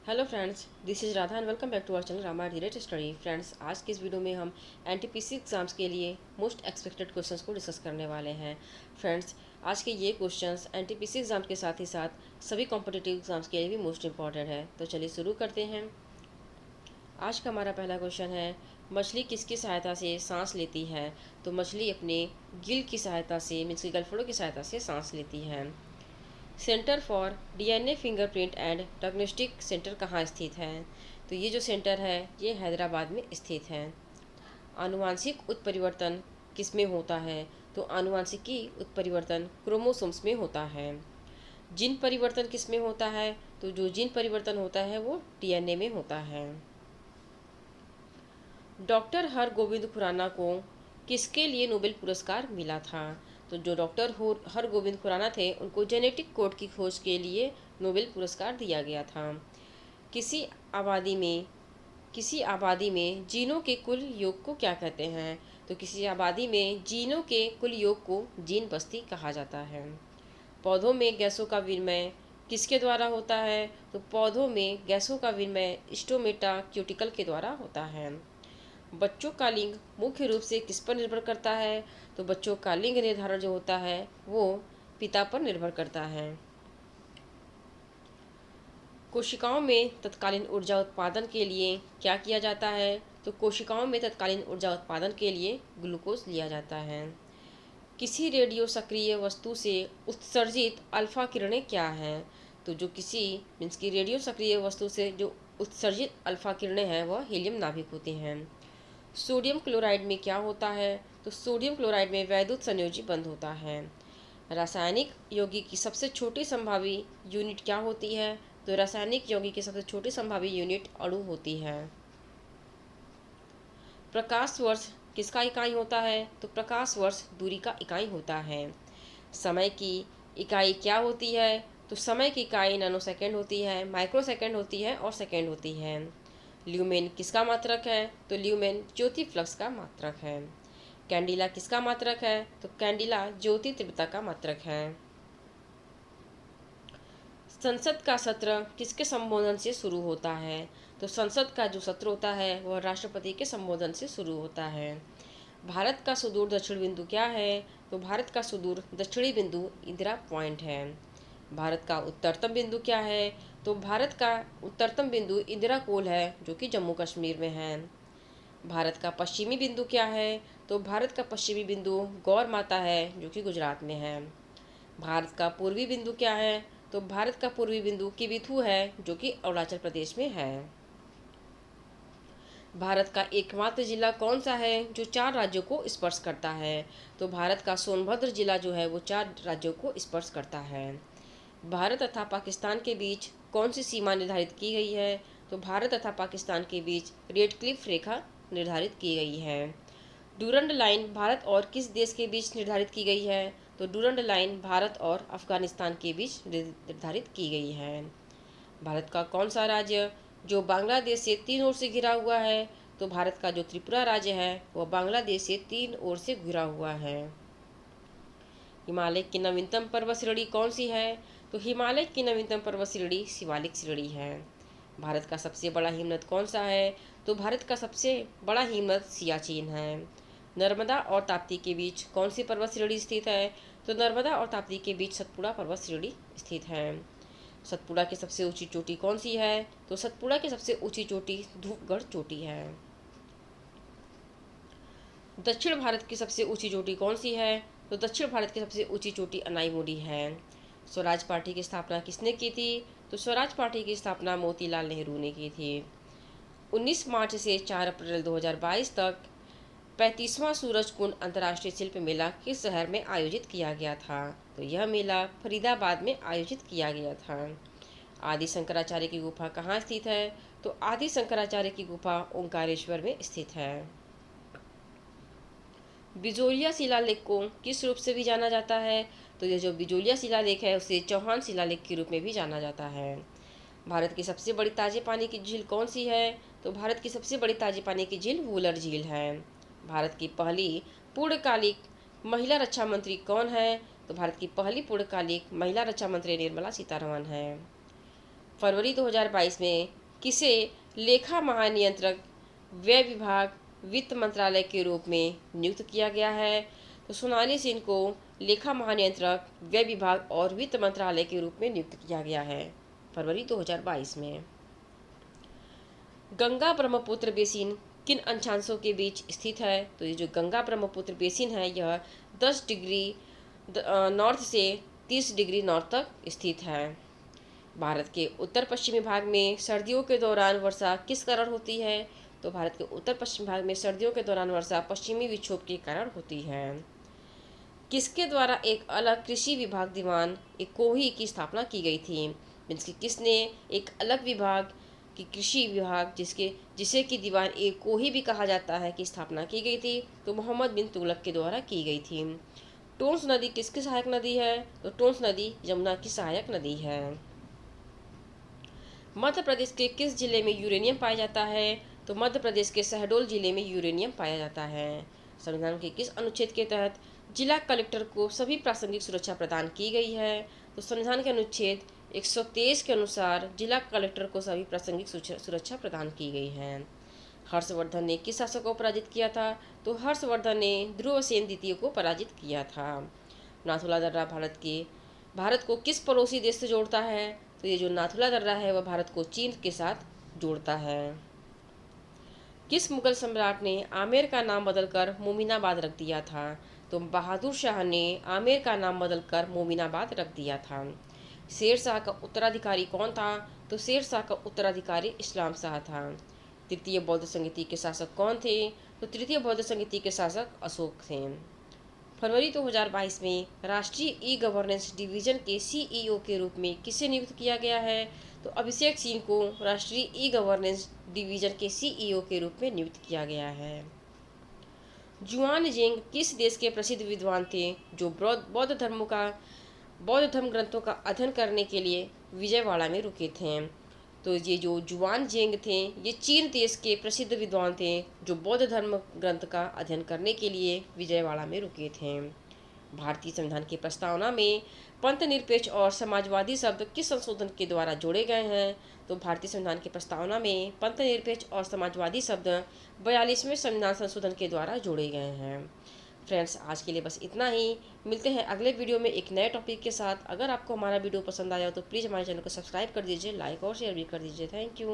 Hello friends, this is Radha and welcome back to our channel Rama Dheeraj study. Friends, आज की इस video में हम एनटीपीसी एग्जाम्स के लिए मोस्ट एक्सपेक्टेड क्वेश्चंस को डिस्कस करने वाले हैं। फ्रेंड्स, आज के ये क्वेश्चंस एनटीपीसी एग्जाम के साथ ही साथ सभी कॉम्पिटिटिव एग्जाम्स के लिए भी मोस्ट इंपॉर्टेंट है। तो चलिए शुरू करते हैं। आज का हमारा पहला क्वेश्चन है, मछली किसकी सहायता से सांस लेती है? तो मछली अपने गिल की सहायता से, मीन्स की गलफड़ों की सहायता से सांस लेती है। Centre for DNA fingerprint and diagnostic centre कहाँ स्थित है? तो ये जो सेंटर है ये हैदराबाद में स्थित है। आनुवांशिक उत्परिवर्तन किस में होता है? तो आनुवांशिकी उत्परिवर्तन क्रोमोसोम्स में होता है। जीन परिवर्तन किस में होता है? तो जो जीन परिवर्तन होता है वो डीएनए में होता है। डॉक्टर हरगोविंद खुराना को किसके लिए नोबेल पुरस्कार मिला था? तो जो डॉक्टर हरगोविंद खुराना थे उनको जेनेटिक कोड की खोज के लिए नोबेल पुरस्कार दिया गया था। किसी आबादी में किसी आबादी में जीनों के कुल योग को क्या कहते हैं? तो किसी आबादी में जीनों के कुल योग को जीन बस्ती कहा जाता है। पौधों में गैसों का विनिमय किसके द्वारा होता है? तो पौधों में गैसों का विनिमय स्टोमेटा क्यूटिकल के द्वारा होता है। बच्चों का लिंग मुख्य रूप से किस पर निर्भर करता है? तो बच्चों का लिंग निर्धारण जो होता है वो पिता पर निर्भर करता है। कोशिकाओं में तत्कालीन ऊर्जा उत्पादन के लिए क्या किया जाता है? तो कोशिकाओं में तत्कालीन ऊर्जा उत्पादन के लिए ग्लूकोज लिया जाता है। किसी रेडियो सक्रिय वस्तु से उत्सर्जित अल्फा किरणें क्या हैं? तो जो किसी मीन्स की रेडियो सक्रिय वस्तु से जो उत्सर्जित अल्फा किरणें हैं वह हीलियम नाभिक होती हैं। सोडियम क्लोराइड में क्या होता है? तो सोडियम क्लोराइड में वैद्युत संयोजी बंध होता है। रासायनिक यौगिक की सबसे छोटी संभावी यूनिट क्या होती है? तो रासायनिक यौगिक की सबसे छोटी संभावी यूनिट अणु होती है। प्रकाश वर्ष किसका इकाई होता है? तो प्रकाश वर्ष दूरी का इकाई होता है। समय की इकाई क्या होती है? तो समय की इकाई नैनो सेकेंड होती है, माइक्रो सेकेंड होती है और सेकेंड होती है। ल्यूमेन किसका मात्रक है? तो ल्यूमेन ज्योति फ्लक्स का मात्रक है। कैंडिला किसका मात्रक है? तो कैंडिला ज्योति तीव्रता का मात्रक है। संसद का सत्र किसके संबोधन से शुरू होता है? तो संसद का जो सत्र होता है वह राष्ट्रपति के संबोधन से शुरू होता है। भारत का सुदूर दक्षिण बिंदु क्या है? तो भारत का सुदूर दक्षिणी बिंदु इंदिरा पॉइंट है। भारत का उत्तरतम बिंदु क्या है? तो भारत का उत्तरतम बिंदु इंदिरा कोल है जो कि जम्मू कश्मीर में है। भारत का पश्चिमी बिंदु क्या है? तो भारत का पश्चिमी बिंदु गौर माता है जो कि गुजरात में है। भारत का पूर्वी बिंदु क्या है? तो भारत का पूर्वी बिंदु किबिथु है जो कि अरुणाचल प्रदेश में है। भारत का एकमात्र जिला कौन सा है जो 4 राज्यों को स्पर्श करता है? तो भारत का सोनभद्र जिला जो है वो 4 राज्यों को स्पर्श करता है। भारत तथा पाकिस्तान के बीच कौन सी सीमा निर्धारित की गई है? तो भारत तथा पाकिस्तान के बीच रेड क्लिफ रेखा निर्धारित की गई है। डूरंड लाइन भारत और किस देश के बीच निर्धारित की गई है? तो डूरंड लाइन भारत और अफगानिस्तान के बीच निर्धारित की गई है। भारत का कौन सा राज्य जो बांग्लादेश से 3 ओर से घिरा हुआ है? तो भारत का जो त्रिपुरा राज्य है वह बांग्लादेश से 3 ओर से घिरा हुआ है। हिमालय की नवीनतम पर्वत श्रेणी कौन सी है? तो हिमालय की नवीनतम पर्वत श्रेणी शिवालिक श्रेणी है। भारत का सबसे बड़ा हिमनद कौन सा है? तो भारत का सबसे बड़ा हिमनद सियाचिन है। नर्मदा और ताप्ती के बीच कौन सी पर्वत श्रेणी स्थित है? तो नर्मदा और ताप्ती के बीच सतपुड़ा पर्वत श्रेणी स्थित है। सतपुड़ा की सबसे ऊंची चोटी कौन सी है? तो सतपुड़ा की सबसे ऊंची चोटी धूपगढ़ चोटी है। दक्षिण भारत की सबसे ऊंची चोटी कौन सी है? तो दक्षिण भारत की सबसे ऊंची चोटी अनाईमुड़ी है। स्वराज पार्टी की स्थापना किसने की थी? तो स्वराज पार्टी की स्थापना मोतीलाल नेहरू ने की थी। 19 मार्च से 4 अप्रैल 2022 तक 35वां सूरजकुंड अंतर्राष्ट्रीय शिल्प मेला किस शहर में आयोजित किया गया था? तो यह मेला फरीदाबाद में आयोजित किया गया था। आदि शंकराचार्य की गुफा कहाँ स्थित है? तो आदि शंकराचार्य की गुफा ओंकारेश्वर में स्थित है। बिजोलिया शिलालेख को किस रूप से भी जाना जाता है? तो ये जो बिजोलिया शिलालेख है उसे चौहान शिलालेख के रूप में भी जाना जाता है। भारत की सबसे बड़ी ताजे पानी की झील कौन सी है? तो भारत की सबसे बड़ी ताजे पानी की झील वूलर झील है। भारत की पहली पूर्णकालिक महिला रक्षा मंत्री कौन है? तो भारत की पहली पूर्णकालिक महिला रक्षा मंत्री निर्मला सीतारमण है। फरवरी 2022 में किसे लेखा महानियंत्रक, व्यय विभाग, वित्त मंत्रालय के रूप में नियुक्त किया गया है? तो सोनाली सिंह को लेखा महानियंत्रक, व्यय विभाग और वित्त मंत्रालय के रूप में नियुक्त किया गया है फरवरी 2022 में। गंगा ब्रह्मपुत्र बेसिन किन अक्षांशों के बीच स्थित है? तो ये जो गंगा ब्रह्मपुत्र बेसिन है यह 10 डिग्री नॉर्थ से 30 डिग्री नॉर्थ तक स्थित है। भारत के उत्तर पश्चिमी भाग में सर्दियों के दौरान वर्षा किस कारण होती है? तो भारत के उत्तर पश्चिम भाग में सर्दियों के दौरान वर्षा पश्चिमी विक्षोभ के कारण होती है। किसके द्वारा एक अलग कृषि विभाग दीवान इकोही की स्थापना की गई थी? मीन्स कि किसने एक अलग विभाग की कृषि विभाग जिसे कि दीवान इकोही भी कहा जाता है की स्थापना की गई थी? तो मोहम्मद बिन तुगलक के द्वारा की गई थी। टोंस नदी किसकी सहायक नदी है? तो टोंस नदी यमुना की सहायक नदी है। मध्य प्रदेश के किस जिले में यूरेनियम पाया जाता है? तो मध्य प्रदेश के शहडोल जिले में यूरेनियम पाया जाता है। संविधान के किस अनुच्छेद के तहत जिला कलेक्टर को सभी प्रासंगिक सुरक्षा प्रदान की गई है? तो संविधान के अनुच्छेद 123 के अनुसार जिला कलेक्टर को सभी प्रासंगिक सुरक्षा प्रदान की गई है। हर्षवर्धन ने किस शासक को पराजित किया था? तो हर्षवर्धन ने ध्रुवसेन द्वितीय को पराजित किया था। नाथुला दर्रा भारत को किस पड़ोसी देश से जोड़ता है? तो ये जो नाथुला दर्रा है वह भारत को चीन के साथ जोड़ता है। किस मुगल सम्राट ने आमेर का नाम बदलकर मोमिनाबाद रख दिया था? तो बहादुर शाह ने आमेर का नाम बदलकर मोमिनाबाद रख दिया था। शेर शाह का उत्तराधिकारी कौन था? तो शेर शाह का उत्तराधिकारी इस्लाम शाह था। तृतीय बौद्ध संगीति के शासक कौन थे? तो तृतीय बौद्ध संगीति के शासक अशोक थे। फरवरी 2022 में राष्ट्रीय ई गवर्नेंस डिवीजन के सीईओ के रूप में किसे नियुक्त किया गया है? तो अभिषेक सिंह को राष्ट्रीय ई गवर्नेंस डिवीजन के सीईओ के रूप में नियुक्त किया गया है। जुआनजेंग किस देश के प्रसिद्ध विद्वान थे जो बौद्ध धर्म ग्रंथों का अध्ययन करने के लिए विजयवाड़ा में रुके थे? तो ये जो जुआनजेंग थे ये चीन देश के प्रसिद्ध विद्वान थे जो बौद्ध धर्म ग्रंथ का अध्ययन करने के लिए विजयवाड़ा में रुके थे। भारतीय संविधान की प्रस्तावना में पंथ निरपेक्ष और समाजवादी शब्द किस संशोधन के द्वारा जोड़े गए हैं? तो भारतीय संविधान की प्रस्तावना में पंथ निरपेक्ष और समाजवादी शब्द 42वें संविधान संशोधन के द्वारा जोड़े गए हैं। फ्रेंड्स, आज के लिए बस इतना ही। मिलते हैं अगले वीडियो में एक नए टॉपिक के साथ। अगर आपको हमारा वीडियो पसंद आया तो प्लीज़ हमारे चैनल को सब्सक्राइब कर दीजिए, लाइक और शेयर भी कर दीजिए। Thank you.